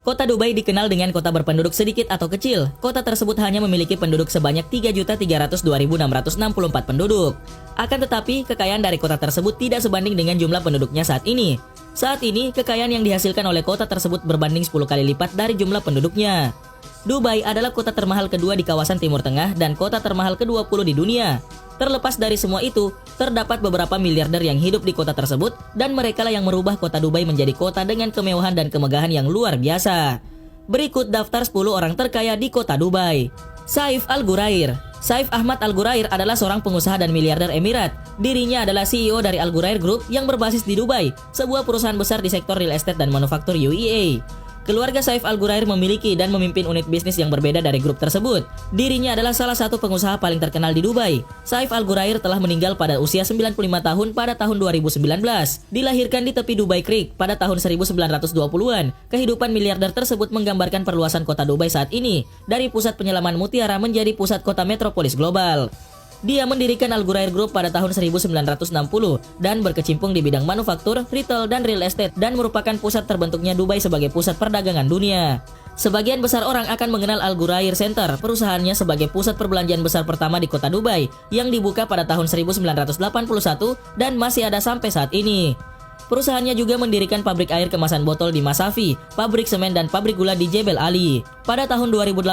Kota Dubai dikenal dengan kota berpenduduk sedikit atau kecil. Kota tersebut hanya memiliki penduduk sebanyak 3.302.664 penduduk. Akan tetapi, kekayaan dari kota tersebut tidak sebanding dengan jumlah penduduknya saat ini. Saat ini, kekayaan yang dihasilkan oleh kota tersebut berbanding 10 kali lipat dari jumlah penduduknya. Dubai adalah kota termahal kedua di kawasan Timur Tengah dan kota termahal ke-20 di dunia. Terlepas dari semua itu, terdapat beberapa miliarder yang hidup di kota tersebut dan merekalah yang merubah kota Dubai menjadi kota dengan kemewahan dan kemegahan yang luar biasa. Berikut daftar 10 orang terkaya di kota Dubai. Saif Al-Ghurair. Saif Ahmad Al-Ghurair adalah seorang pengusaha dan miliarder Emirat. Dirinya adalah CEO dari Al-Ghurair Group yang berbasis di Dubai, sebuah perusahaan besar di sektor real estate dan manufaktur UEA. Keluarga Saif Al-Ghurair memiliki dan memimpin unit bisnis yang berbeda dari grup tersebut. Dirinya adalah salah satu pengusaha paling terkenal di Dubai. Saif Al-Ghurair telah meninggal pada usia 95 tahun pada tahun 2019. Dilahirkan di tepi Dubai Creek pada tahun 1920-an. Kehidupan miliarder tersebut menggambarkan perluasan kota Dubai saat ini, dari pusat penyelaman mutiara menjadi pusat kota metropolis global. Dia mendirikan Al-Ghurair Group pada tahun 1960 dan berkecimpung di bidang manufaktur, retail, dan real estate dan merupakan pusat terbentuknya Dubai sebagai pusat perdagangan dunia. Sebagian besar orang akan mengenal Al-Ghurair Center, perusahaannya sebagai pusat perbelanjaan besar pertama di kota Dubai yang dibuka pada tahun 1981 dan masih ada sampai saat ini. Perusahaannya juga mendirikan pabrik air kemasan botol di Masafi, pabrik semen dan pabrik gula di Jebel Ali. Pada tahun 2018,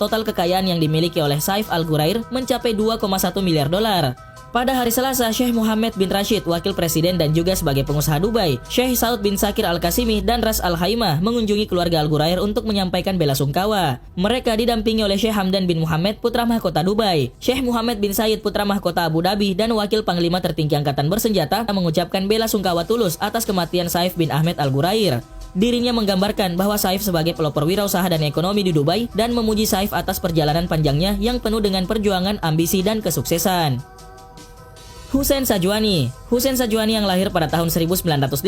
total kekayaan yang dimiliki oleh Saif Al-Ghurair mencapai 2,1 miliar dolar. Pada hari Selasa, Sheikh Mohammed bin Rashid, wakil presiden dan juga sebagai pengusaha Dubai, Sheikh Saud bin Shakir Al-Qasimi dan Ras Al-Haimah mengunjungi keluarga Al-Ghurair untuk menyampaikan bela sungkawa. Mereka didampingi oleh Sheikh Hamdan bin Mohammed, putra mahkota Dubai, Sheikh Mohammed bin Zayed, putra mahkota Abu Dhabi, dan wakil panglima tertinggi angkatan bersenjata mengucapkan bela sungkawa tulus atas kematian Saif bin Ahmed Al-Ghurair. Dirinya menggambarkan bahwa Saif sebagai pelopor wirausaha dan ekonomi di Dubai dan memuji Saif atas perjalanan panjangnya yang penuh dengan perjuangan, ambisi, dan kesuksesan. Hussein Sajwani. Hussein Sajwani yang lahir pada tahun 1956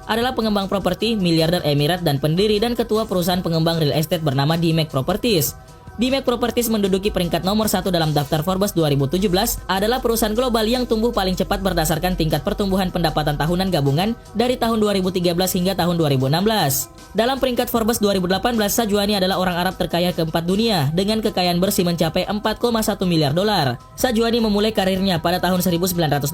adalah pengembang properti, miliarder Emirat, dan pendiri dan ketua perusahaan pengembang real estate bernama DMAC Properties. DMAC Properties menduduki peringkat nomor 1 dalam daftar Forbes 2017, adalah perusahaan global yang tumbuh paling cepat berdasarkan tingkat pertumbuhan pendapatan tahunan gabungan dari tahun 2013 hingga tahun 2016. Dalam peringkat Forbes 2018, Sajwani adalah orang Arab terkaya keempat dunia dengan kekayaan bersih mencapai 4,1 miliar dolar. Sajwani memulai karirnya pada tahun 1981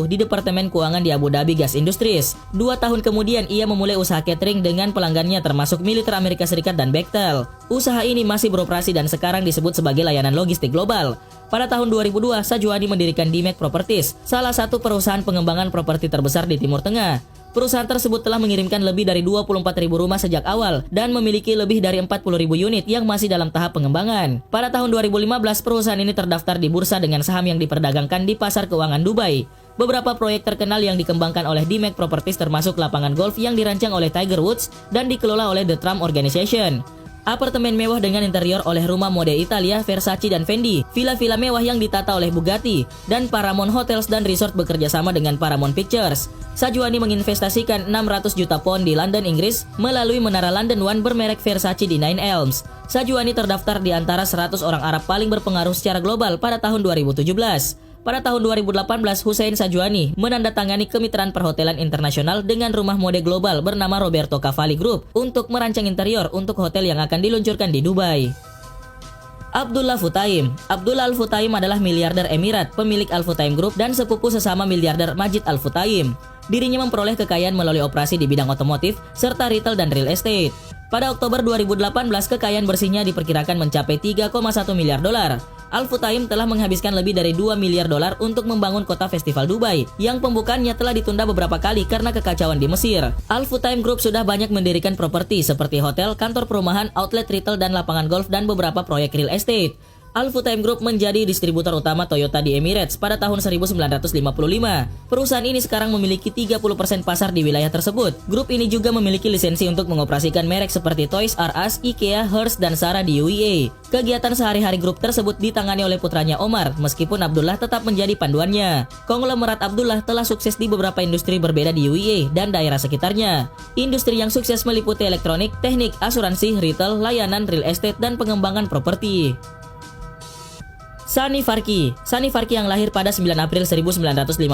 di Departemen Keuangan di Abu Dhabi Gas Industries. 2 tahun kemudian ia memulai usaha catering dengan pelanggannya termasuk militer Amerika Serikat dan Bechtel. Usaha ini masih beroperasi dan sekarang disebut sebagai layanan logistik global. Pada tahun 2002, Sajwani mendirikan DMAC Properties, salah satu perusahaan pengembangan properti terbesar di Timur Tengah. Perusahaan tersebut telah mengirimkan lebih dari 24.000 rumah sejak awal dan memiliki lebih dari 40.000 unit yang masih dalam tahap pengembangan. Pada tahun 2015, perusahaan ini terdaftar di bursa dengan saham yang diperdagangkan di pasar keuangan Dubai. Beberapa proyek terkenal yang dikembangkan oleh DMAC Properties termasuk lapangan golf yang dirancang oleh Tiger Woods dan dikelola oleh The Trump Organization. Apartemen mewah dengan interior oleh rumah mode Italia, Versace dan Fendi, villa-villa mewah yang ditata oleh Bugatti, dan Paramount Hotels dan Resort bekerja sama dengan Paramount Pictures. Sajwani menginvestasikan 600 juta pound di London, Inggris, melalui menara London One bermerek Versace di Nine Elms. Sajwani terdaftar di antara 100 orang Arab paling berpengaruh secara global pada tahun 2017. Pada tahun 2018, Hussein Sajwani menandatangani kemitraan perhotelan internasional dengan rumah mode global bernama Roberto Cavalli Group untuk merancang interior untuk hotel yang akan diluncurkan di Dubai. Abdullah Futtaim. Abdullah Al-Futtaim adalah miliarder Emirat, pemilik Al-Futtaim Group dan sepupu sesama miliarder Majid Al-Futtaim. Dirinya memperoleh kekayaan melalui operasi di bidang otomotif serta retail dan real estate. Pada Oktober 2018, kekayaan bersihnya diperkirakan mencapai 3,1 miliar dolar. Al-Futtaim telah menghabiskan lebih dari 2 miliar dolar untuk membangun kota festival Dubai, yang pembukaannya telah ditunda beberapa kali karena kekacauan di Mesir. Al-Futtaim Group sudah banyak mendirikan properti seperti hotel, kantor perumahan, outlet retail dan lapangan golf dan beberapa proyek real estate. Al-Futtaim Group menjadi distributor utama Toyota di Emirates pada tahun 1955. Perusahaan ini sekarang memiliki 30% pasar di wilayah tersebut. Grup ini juga memiliki lisensi untuk mengoperasikan merek seperti Toys R Us, IKEA, Hearst, dan Zara di UEA. Kegiatan sehari-hari grup tersebut ditangani oleh putranya Omar, meskipun Abdullah tetap menjadi panduannya. Konglomerat Abdullah telah sukses di beberapa industri berbeda di UEA dan daerah sekitarnya. Industri yang sukses meliputi elektronik, teknik, asuransi, retail, layanan, real estate, dan pengembangan properti. Sani Farki yang lahir pada 9 April 1957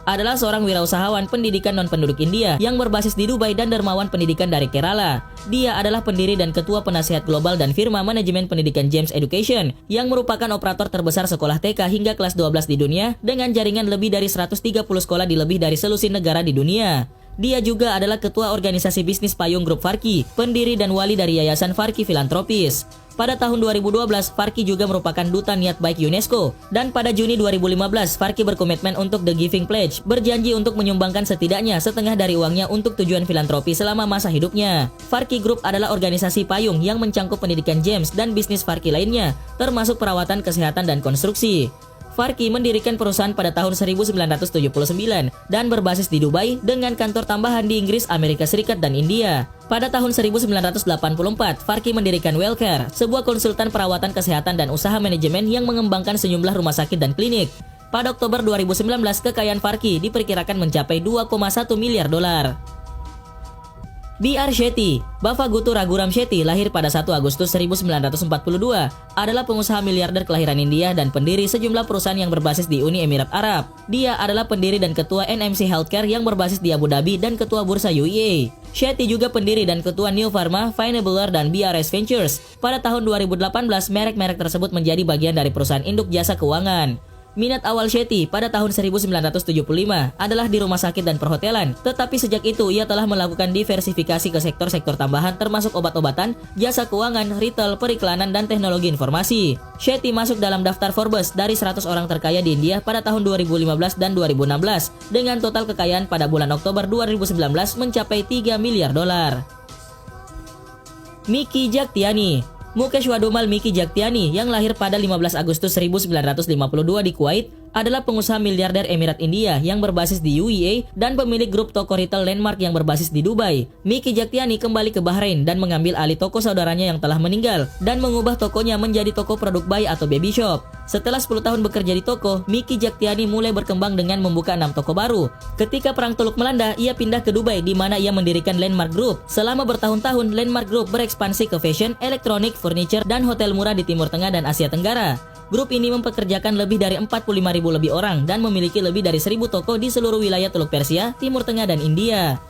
adalah seorang wirausahawan pendidikan non-penduduk India yang berbasis di Dubai dan dermawan pendidikan dari Kerala. Dia adalah pendiri dan ketua penasihat global dan firma manajemen pendidikan James Education yang merupakan operator terbesar sekolah TK hingga kelas 12 di dunia dengan jaringan lebih dari 130 sekolah di lebih dari selusin negara di dunia. Dia juga adalah ketua organisasi bisnis payung grup Farki, pendiri dan wali dari Yayasan Farki Filantropis. Pada tahun 2012, Farki juga merupakan duta niat baik UNESCO. Dan pada Juni 2015, Farki berkomitmen untuk The Giving Pledge, berjanji untuk menyumbangkan setidaknya setengah dari uangnya untuk tujuan filantropi selama masa hidupnya. Farki Group adalah organisasi payung yang mencangkup pendidikan James dan bisnis Farki lainnya, termasuk perawatan, kesehatan, dan konstruksi. Farki mendirikan perusahaan pada tahun 1979 dan berbasis di Dubai dengan kantor tambahan di Inggris, Amerika Serikat, dan India. Pada tahun 1984, Farki mendirikan Wellcare, sebuah konsultan perawatan kesehatan dan usaha manajemen yang mengembangkan sejumlah rumah sakit dan klinik. Pada Oktober 2019, kekayaan Farki diperkirakan mencapai 2,1 miliar dolar. B.R. Shetty, Bavagutu Raghuram Shetty lahir pada 1 Agustus 1942, adalah pengusaha miliarder kelahiran India dan pendiri sejumlah perusahaan yang berbasis di Uni Emirat Arab. Dia adalah pendiri dan ketua NMC Healthcare yang berbasis di Abu Dhabi dan ketua bursa UEA. Shetty juga pendiri dan ketua New Pharma, Finabler, dan BRS Ventures. Pada tahun 2018, merek-merek tersebut menjadi bagian dari perusahaan induk jasa keuangan. Minat awal Shetty pada tahun 1975 adalah di rumah sakit dan perhotelan, tetapi sejak itu ia telah melakukan diversifikasi ke sektor-sektor tambahan termasuk obat-obatan, jasa keuangan, retail, periklanan, dan teknologi informasi. Shetty masuk dalam daftar Forbes dari 100 orang terkaya di India pada tahun 2015 dan 2016, dengan total kekayaan pada bulan Oktober 2019 mencapai 3 miliar dolar. Miki Jagtiani, Mukesh Wadumal Miki Jagtiani yang lahir pada 15 Agustus 1952 di Kuwait adalah pengusaha miliarder Emirat India yang berbasis di UEA dan pemilik grup toko retail Landmark yang berbasis di Dubai. Miki Jagtiani kembali ke Bahrain dan mengambil alih toko saudaranya yang telah meninggal dan mengubah tokonya menjadi toko produk bayi atau baby shop. Setelah 10 tahun bekerja di toko, Miki Jagtiani mulai berkembang dengan membuka 6 toko baru. Ketika Perang Teluk melanda, ia pindah ke Dubai di mana ia mendirikan Landmark Group. Selama bertahun-tahun, Landmark Group berekspansi ke fashion, elektronik, furniture, dan hotel murah di Timur Tengah dan Asia Tenggara. Grup ini mempekerjakan lebih dari 45.000 lebih orang dan memiliki lebih dari 1.000 toko di seluruh wilayah Teluk Persia, Timur Tengah, dan India.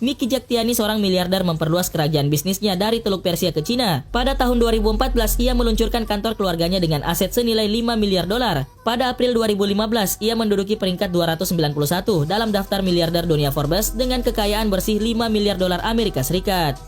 Miki Jagtiani, seorang miliarder, memperluas kerajaan bisnisnya dari Teluk Persia ke Cina. Pada tahun 2014, ia meluncurkan kantor keluarganya dengan aset senilai 5 miliar dolar. Pada April 2015, ia menduduki peringkat 291 dalam daftar miliarder dunia Forbes dengan kekayaan bersih 5 miliar dolar Amerika Serikat.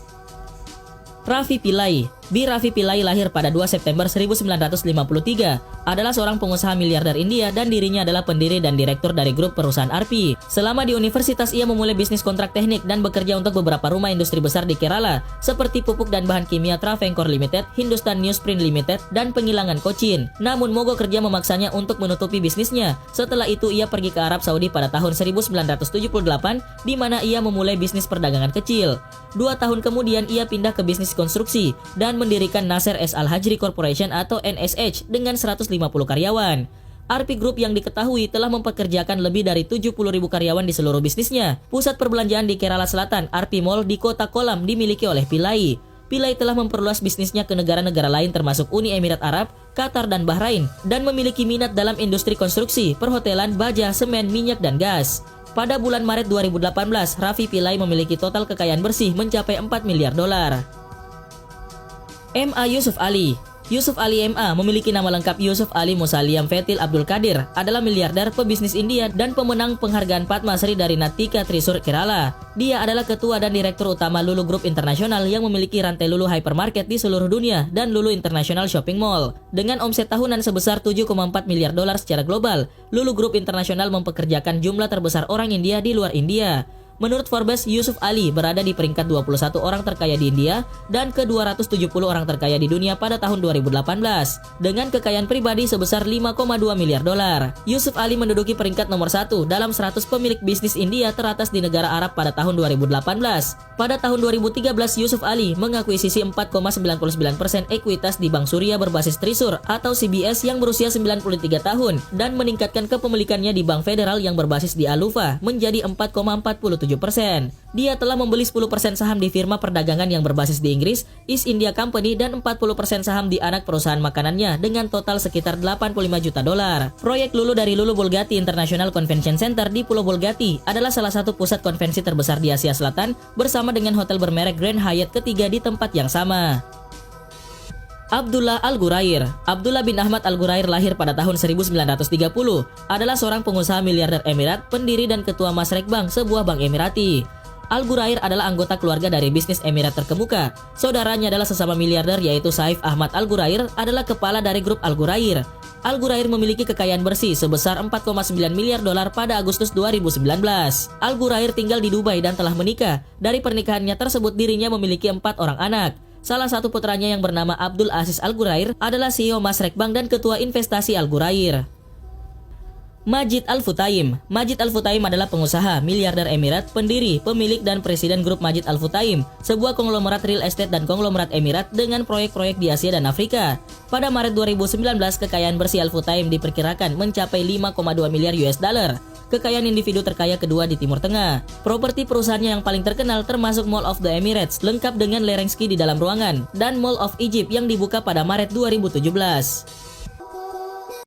Rafi Pillai, Rafi Pillai lahir pada 2 September 1953, adalah seorang pengusaha miliarder India dan dirinya adalah pendiri dan direktur dari grup perusahaan RP. Selama di universitas, ia memulai bisnis kontrak teknik dan bekerja untuk beberapa rumah industri besar di Kerala, seperti pupuk dan bahan kimia Travancore Limited, Hindustan Newsprint Limited, dan penggilangan Cochin. Namun mogok kerja memaksanya untuk menutupi bisnisnya. Setelah itu, ia pergi ke Arab Saudi pada tahun 1978, di mana ia memulai bisnis perdagangan kecil. 2 tahun kemudian, ia pindah ke bisnis konstruksi dan mendirikan Nasser S. Al-Hajri Corporation atau NSH dengan 150 karyawan. RP Group yang diketahui telah mempekerjakan lebih dari 70.000 karyawan di seluruh bisnisnya. Pusat perbelanjaan di Kerala Selatan, RP Mall di kota Kolam, dimiliki oleh Pillai. Pillai telah memperluas bisnisnya ke negara-negara lain termasuk Uni Emirat Arab, Qatar, dan Bahrain, dan memiliki minat dalam industri konstruksi, perhotelan, baja, semen, minyak, dan gas. Pada bulan Maret 2018, Rafi Pillai memiliki total kekayaan bersih mencapai 4 miliar dolar. M.A. Yusuf Ali, Yusuf Ali M.A. memiliki nama lengkap Yusuf Ali Musaliam Fetil Abdul Qadir, adalah miliarder, pebisnis India, dan pemenang penghargaan Padma Shri dari Natika Trisur Kerala. Dia adalah ketua dan direktur utama Lulu Group International yang memiliki rantai Lulu Hypermarket di seluruh dunia dan Lulu International Shopping Mall. Dengan omset tahunan sebesar 7,4 miliar dolar secara global, Lulu Group International mempekerjakan jumlah terbesar orang India di luar India. Menurut Forbes, Yusuf Ali berada di peringkat 21 orang terkaya di India dan ke-270 orang terkaya di dunia pada tahun 2018 dengan kekayaan pribadi sebesar 5,2 miliar dolar. Yusuf Ali menduduki peringkat nomor 1 dalam 100 pemilik bisnis India teratas di negara Arab pada tahun 2018. Pada tahun 2013, Yusuf Ali mengakuisisi 4,99% ekuitas di Bank Surya berbasis Trisur atau CBS yang berusia 93 tahun dan meningkatkan kepemilikannya di Bank Federal yang berbasis di Alufa menjadi 4,47%. Dia telah membeli 10% saham di firma perdagangan yang berbasis di Inggris, East India Company, dan 40% saham di anak perusahaan makanannya dengan total sekitar 85 juta dolar. Proyek Lulu dari Lulu Bulgati International Convention Center di Pulau Bulgati adalah salah satu pusat konvensi terbesar di Asia Selatan bersama dengan hotel bermerek Grand Hyatt ketiga di tempat yang sama. Abdullah Al-Ghurair. Abdullah bin Ahmad Al-Ghurair lahir pada tahun 1930, adalah seorang pengusaha miliarder Emirat, pendiri dan ketua Masrek Bank, sebuah bank Emirati. Al-Ghurair adalah anggota keluarga dari bisnis Emirat terkemuka. Saudaranya adalah sesama miliarder yaitu Saif Ahmad Al-Ghurair, adalah kepala dari grup Al-Ghurair. Al-Ghurair memiliki kekayaan bersih sebesar 4,9 miliar dolar pada Agustus 2019. Al-Ghurair tinggal di Dubai dan telah menikah. Dari pernikahannya tersebut dirinya memiliki 4 orang anak. Salah satu putranya yang bernama Abdul Aziz Al-Ghurair adalah CEO Masrek Bank dan ketua investasi Al-Ghurair. Majid Al-Futtaim. Majid Al-Futtaim adalah pengusaha, miliarder Emirat, pendiri, pemilik dan presiden grup Majid Al-Futtaim, sebuah konglomerat real estate dan konglomerat Emirat dengan proyek-proyek di Asia dan Afrika. Pada Maret 2019, kekayaan bersih Al-Futtaim diperkirakan mencapai 5,2 miliar US dollar. Kekayaan individu terkaya kedua di Timur Tengah. Properti perusahaannya yang paling terkenal termasuk Mall of the Emirates lengkap dengan lereng ski di dalam ruangan dan Mall of Egypt yang dibuka pada Maret 2017.